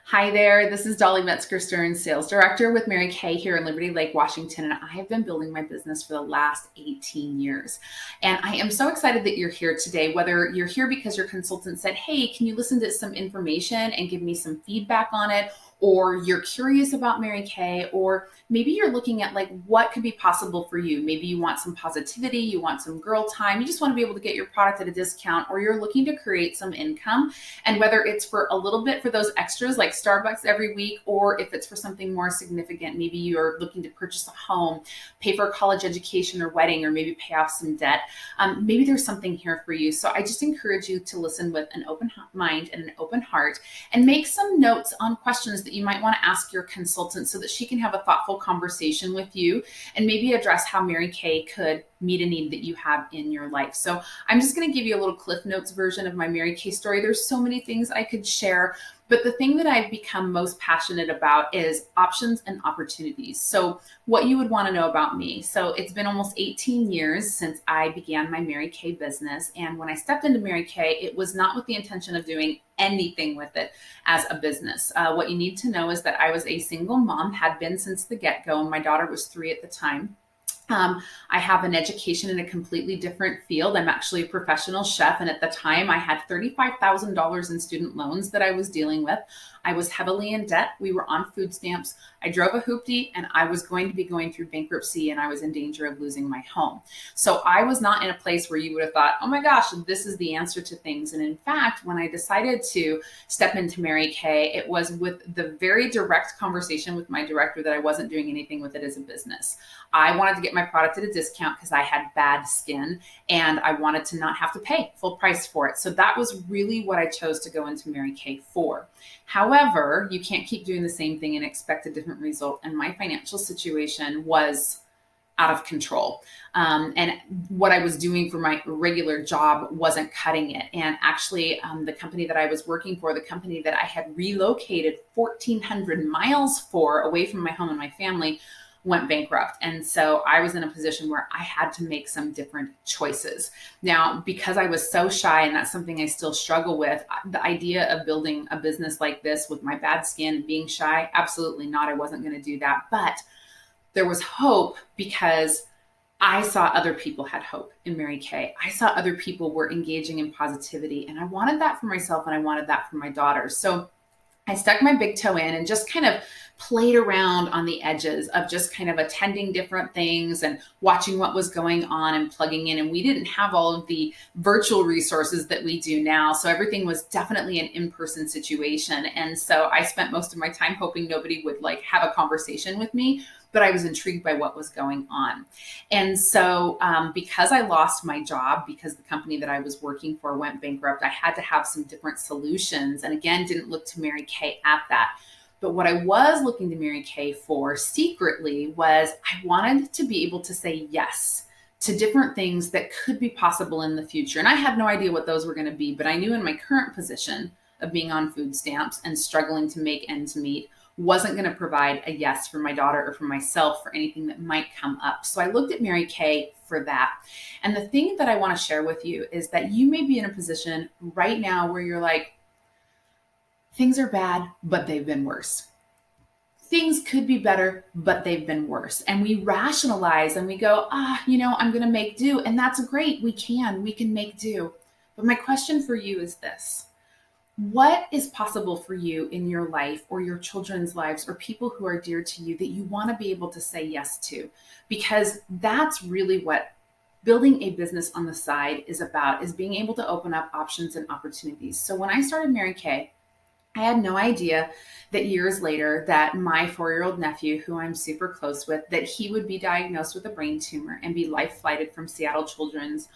Hi there, this is Dolly Metzger-Stearns, Sales Director with Mary Kay here in Liberty Lake, Washington, and I have been building my business for the last 18 years. And I am so excited that you're here today, whether you're here because your consultant said, hey, can you listen to some information and give me some feedback on it? Or you're curious about Mary Kay, or maybe you're looking at like what could be possible for you. Maybe you want some positivity, you want some girl time, you just want to be able to get your product at a discount, or you're looking to create some income. And whether it's for a little bit for those extras like Starbucks every week, or if it's for something more significant, maybe you're looking to purchase a home, pay for a college education or wedding, or maybe pay off some debt, maybe there's something here for you. So I just encourage you to listen with an open mind and an open heart, and make some notes on questions that you might want to ask your consultant so that she can have a thoughtful conversation with you and maybe address how Mary Kay could meet a need that you have in your life. So I'm just going to give you a little Cliff Notes version of my Mary Kay story. There's so many things I could share, but the thing that I've become most passionate about is options and opportunities. So what you would want to know about me. So it's been almost 18 years since I began my Mary Kay business. And when I stepped into Mary Kay, it was not with the intention of doing anything with it as a business. What you need to know is that I was a single mom, had been since the get-go, and my daughter was 3 at the time. I have an education in a completely different field. I'm actually a professional chef. And at the time I had $35,000 in student loans that I was dealing with. I was heavily in debt. We were on food stamps. I drove a hoopty, and I was going to be going through bankruptcy, and I was in danger of losing my home. So I was not in a place where you would have thought, oh my gosh, this is the answer to things. And in fact, when I decided to step into Mary Kay, it was with the very direct conversation with my director that I wasn't doing anything with it as a business. I wanted to get my product at a discount because I had bad skin, and I wanted to not have to pay full price for it. So that was really what I chose to go into Mary Kay for. However, you can't keep doing the same thing and expect a different result. And my financial situation was out of control. And what I was doing for my regular job wasn't cutting it. And actually, the company that I was working for, the company that I had relocated 1,400 miles for away from my home and my family, went bankrupt. And so I was in a position where I had to make some different choices. Now, because I was so shy, and that's something I still struggle with, the idea of building a business like this with my bad skin and being shy, absolutely not. I wasn't going to do that. But there was hope because I saw other people had hope in Mary Kay. I saw other people were engaging in positivity, and I wanted that for myself, and I wanted that for my daughters. So I stuck my big toe in and just kind of played around on the edges of just kind of attending different things and watching what was going on and plugging in. And we didn't have all of the virtual resources that we do now. So everything was definitely an in-person situation. And so I spent most of my time hoping nobody would like have a conversation with me, but I was intrigued by what was going on. And so because I lost my job, because the company that I was working for went bankrupt, I had to have some different solutions. And again, didn't look to Mary Kay at that. But what I was looking to Mary Kay for secretly was I wanted to be able to say yes to different things that could be possible in the future. And I had no idea what those were going to be, but I knew in my current position of being on food stamps and struggling to make ends meet wasn't going to provide a yes for my daughter or for myself for anything that might come up. So I looked at Mary Kay for that. And the thing that I want to share with you is that you may be in a position right now where you're like, things are bad, but they've been worse. Things could be better, but they've been worse. And we rationalize and we go, I'm going to make do. And that's great. We can make do. But my question for you is this. What is possible for you in your life or your children's lives or people who are dear to you that you want to be able to say yes to? Because that's really what building a business on the side is about, is being able to open up options and opportunities. So when I started Mary Kay, I had no idea that years later that my 4-year-old nephew, who I'm super close with, that he would be diagnosed with a brain tumor and be life flighted from Seattle Children's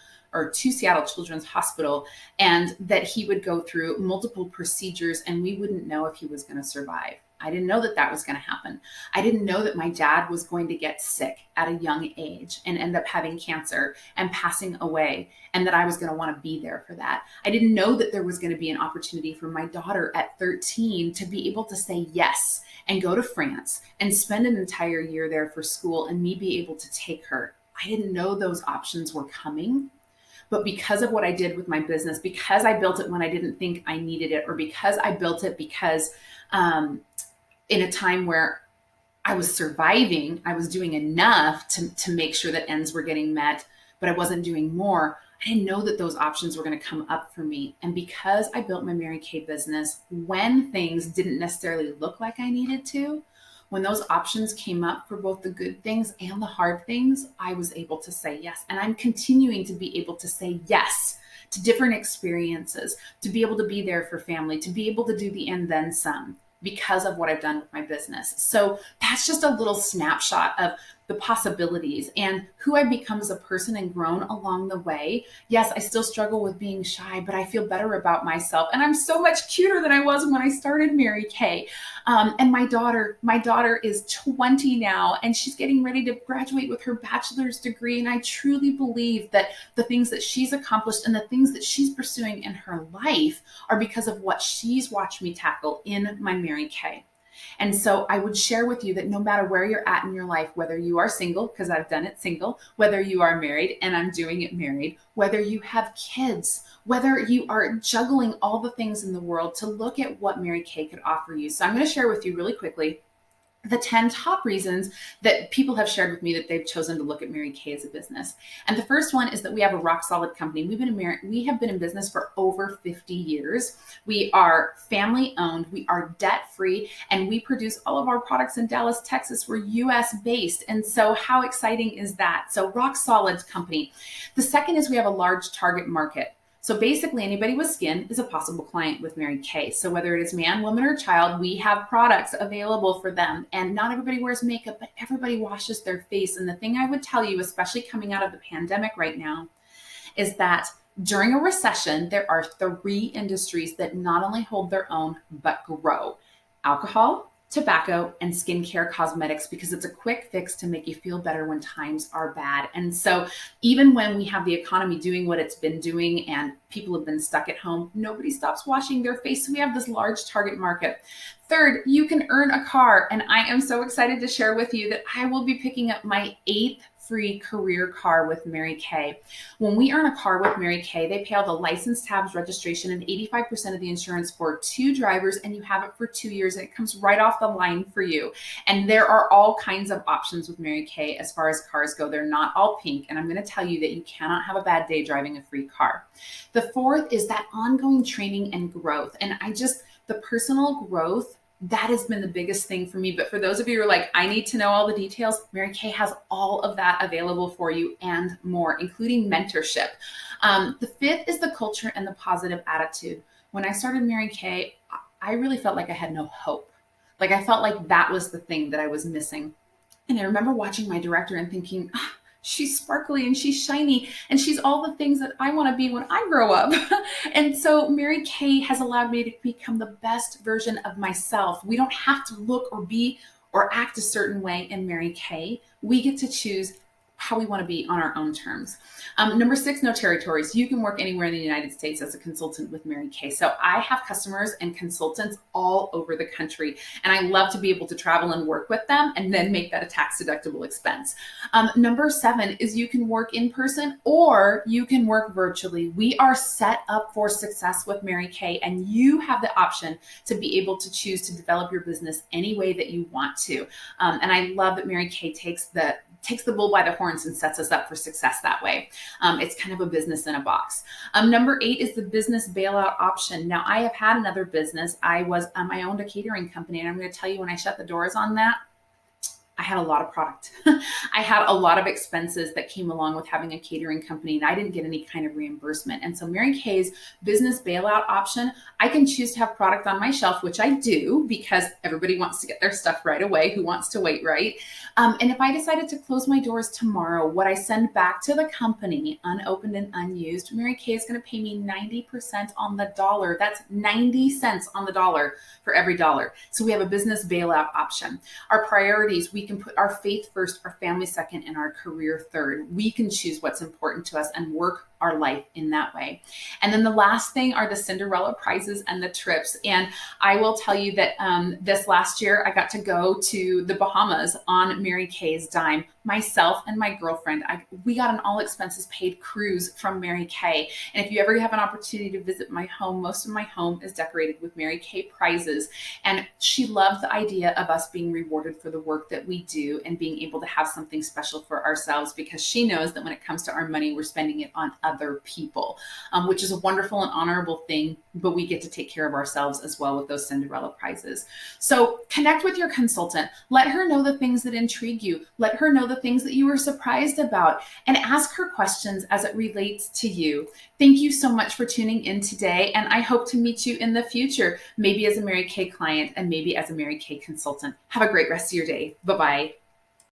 to Seattle Children's Hospital, and that he would go through multiple procedures and we wouldn't know if he was going to survive. I didn't know that that was going to happen. I didn't know that my dad was going to get sick at a young age and end up having cancer and passing away, and that I was going to want to be there for that. I didn't know that there was going to be an opportunity for my daughter at 13 to be able to say yes and go to France and spend an entire year there for school and me be able to take her. I didn't know those options were coming. But because of what I did with my business, because I built it when I didn't think I needed it, or because I built it because in a time where I was surviving. I was doing enough to make sure that ends were getting met, but I wasn't doing more. I didn't know that those options were going to come up for me. And because I built my Mary Kay business when things didn't necessarily look like I needed to, when those options came up for both the good things and the hard things, I was able to say yes. And I'm continuing to be able to say yes to different experiences, to be able to be there for family, to be able to do the and then some because of what I've done with my business. So that's just a little snapshot of the possibilities and who I've become as a person and grown along the way. Yes, I still struggle with being shy, but I feel better about myself. And I'm so much cuter than I was when I started Mary Kay. And my daughter is 20 now, and she's getting ready to graduate with her bachelor's degree. And I truly believe that the things that she's accomplished and the things that she's pursuing in her life are because of what she's watched me tackle in my Mary Kay. And so I would share with you that no matter where you're at in your life, whether you are single, because I've done it single, whether you are married, and I'm doing it married, whether you have kids, whether you are juggling all the things in the world, to look at what Mary Kay could offer you. So I'm going to share with you really quickly the 10 top reasons that people have shared with me that they've chosen to look at Mary Kay as a business. And the first one is that we have a rock solid company. We have been in business for over 50 years. We are family owned, we are debt free, and we produce all of our products in Dallas, Texas. We're US based. And so how exciting is that? So rock solid company. The second is we have a large target market. So basically anybody with skin is a possible client with Mary Kay. So whether it is man, woman, or child, we have products available for them. And not everybody wears makeup, but everybody washes their face. And the thing I would tell you, especially coming out of the pandemic right now, is that during a recession, there are 3 industries that not only hold their own, but grow: alcohol, tobacco, and skincare cosmetics, because it's a quick fix to make you feel better when times are bad. And so even when we have the economy doing what it's been doing and people have been stuck at home, nobody stops washing their face. So we have this large target market. Third, you can earn a car. And I am so excited to share with you that I will be picking up my 8th free career car with Mary Kay. When we earn a car with Mary Kay, they pay all the license tabs, registration, and 85% of the insurance for 2 drivers, and you have it for 2 years, and it comes right off the line for you. And there are all kinds of options with Mary Kay as far as cars go. They're not all pink, and I'm going to tell you that you cannot have a bad day driving a free car. The fourth is that ongoing training and growth. And the personal growth, that has been the biggest thing for me. But for those of you who are like, I need to know all the details, Mary Kay has all of that available for you and more, including mentorship. The fifth is the culture and the positive attitude. When I started Mary Kay, I really felt like I had no hope. Like I felt like that was the thing that I was missing. And I remember watching my director and thinking, she's sparkly and she's shiny and she's all the things that I want to be when I grow up. And so Mary Kay has allowed me to become the best version of myself. We don't have to look or be or act a certain way in Mary Kay. We get to choose how we want to be on our own terms. Number 6, no territories. You can work anywhere in the United States as a consultant with Mary Kay. So I have customers and consultants all over the country, and I love to be able to travel and work with them and then make that a tax deductible expense. Number 7 is you can work in person or you can work virtually. We are set up for success with Mary Kay, and you have the option to be able to choose to develop your business any way that you want to. And I love that Mary Kay takes the bull by the horns and sets us up for success that way. It's kind of a business in a box. Number 8 is the business bailout option. Now, I have had another business. I owned a catering company, and I'm going to tell you, when I shut the doors on that, I had a lot of product. I had a lot of expenses that came along with having a catering company, and I didn't get any kind of reimbursement. And so Mary Kay's business bailout option, I can choose to have product on my shelf, which I do because everybody wants to get their stuff right away. Who wants to wait, right? And if I decided to close my doors tomorrow, what I send back to the company, unopened and unused, Mary Kay is going to pay me 90% on the dollar. That's 90 cents on the dollar for every dollar. So we have a business bailout option. Our priorities, we can put our faith first, our family second, and our career third. We can choose what's important to us and work our life in that way. And then the last thing are the Cinderella prizes and the trips. And I will tell you that this last year, I got to go to the Bahamas on Mary Kay's dime. Myself and my girlfriend, we got an all expenses paid cruise from Mary Kay. And if you ever have an opportunity to visit my home, most of my home is decorated with Mary Kay prizes. And she loved the idea of us being rewarded for the work that we do and being able to have something special for ourselves, because she knows that when it comes to our money, we're spending it on other people, which is a wonderful and honorable thing, but we get to take care of ourselves as well with those Cinderella prizes. So connect with your consultant. Let her know the things that intrigue you. Let her know the things that you were surprised about, and ask her questions as it relates to you. Thank you so much for tuning in today, and I hope to meet you in the future, maybe as a Mary Kay client and maybe as a Mary Kay consultant. Have a great rest of your day. Bye-bye.